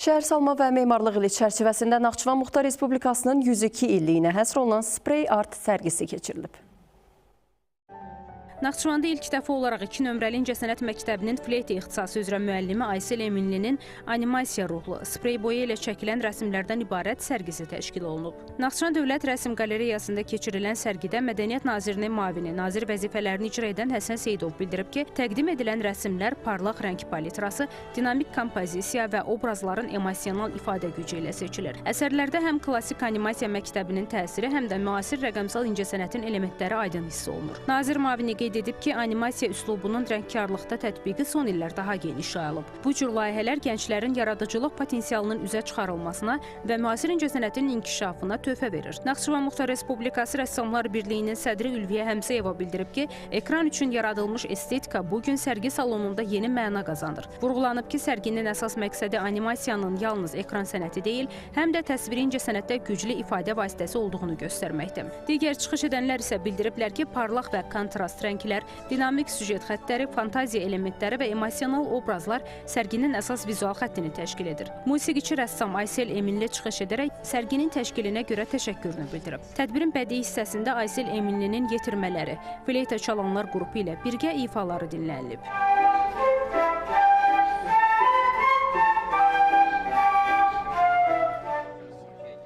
Şəhərsalma və memarlıq ili çərçivəsində Naxçıvan Muxtar Respublikasının 102 illiyinə həsr olunan Spray Art sərgisi keçirilib. Naxçıvanda ilk dəfə olaraq 2 nömrəli İncəsənət Məktəbinin fleyt ixtisası üzrə müəllimi Aysel Eminlinin animasiya ruhlu, sprey boya ilə çəkilən rəsmlərdən ibarət sərgisi təşkil olunub. Naxçıvan Dövlət Rəsm Qalereyasında keçirilən sərgidə Mədəniyyət Nazirinin müavini, nazir vəzifələrini icra edən Həsən Seyidov bildirib ki, təqdim edilən rəsmlər parlaq rəng palitrası, dinamik kompozisiya və obrazların emosional ifadə gücü ilə seçilir. Əsərlərdə həm klassik animasiya məktəbinin təsiri, həm də müasir rəqəmsal incəsənətin elementləri aydın hiss olunur. Nazir müavini qeyd edib ki, animasiya üslubunun rəngkarlıqda tətbiqi son illər daha geniş yayılıb. Bu cür layihələr gənclərin yaradıcılıq potensialının üzə çıxarılmasına və müasir incəsənətin inkişafına töhfə verir. Naxçıvan Muxtar Respublikası Rəssamlar Birliyinin sədri Ülviyə Həmzəyeva bildirib ki, ekran üçün yaradılmış estetika bugün sərgi salonunda yeni məna qazanır. Vurğulanıb ki, sərginin əsas məqsədi animasiyanın yalnız ekran sənəti deyil, həm də təsviri incəsənətdə güclü ifadə vasitəsi olduğunu göstərməkdir. Digər çıxış edənlər isə bildiriblər ki, parlaq və kontrast rənglər, dinamik süjet xəttləri, fantaziya elementləri və emosional obrazlar sərginin əsas vizual xəttini təşkil edir. Musiqiçi rəssam Aysel Eminli çıxış edərək sərginin təşkilinə görə təşəkkürünü bildirib. Tədbirin bədii hissəsində Aysel Eminlinin yetirmələri, fleyta çalanlar qrupu ilə birgə ifaları dinlənilib.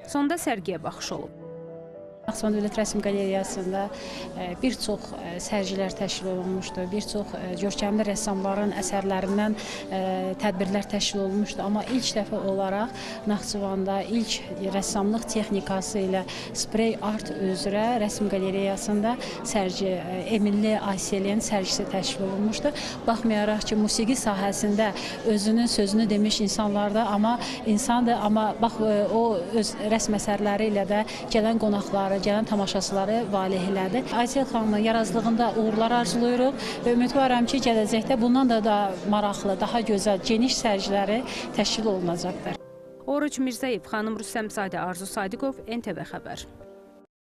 Sonda sərgiyə baxış olub. Naxçıvan Dövlət Rəsm Qalereyasında bir çox sərgilər təşkil olunmuşdur, bir çox görkəmli rəssamların əsərlərindən tədbirlər təşkil olunmuşdur. Amma ilk dəfə olaraq Naxçıvanda ilk rəssamlıq texnikası ilə Spray Art üzrə Rəsm Qalereyasında sərgi Eminli Ayselin sərgisi təşkil olunmuşdur. Baxmayaraq ki, musiqi sahəsində özünün sözünü demiş insanlardır, amma insandır, amma bax o öz rəsm əsərləri ilə də gələn qonaqları, gələn tamaşaçıları valeh elədi. Aysel xanımın yaradıcılığında uğurlar arzulayırıq və ümidvaram ki, gələcəkdə bundan da maraqlı, daha gözəl, geniş sərgiləri təşkil olunacaqdır. Oruç Mirzəyev, xanım Rüstəmzadə, Arzu Sadiqov, NTV Xəbər.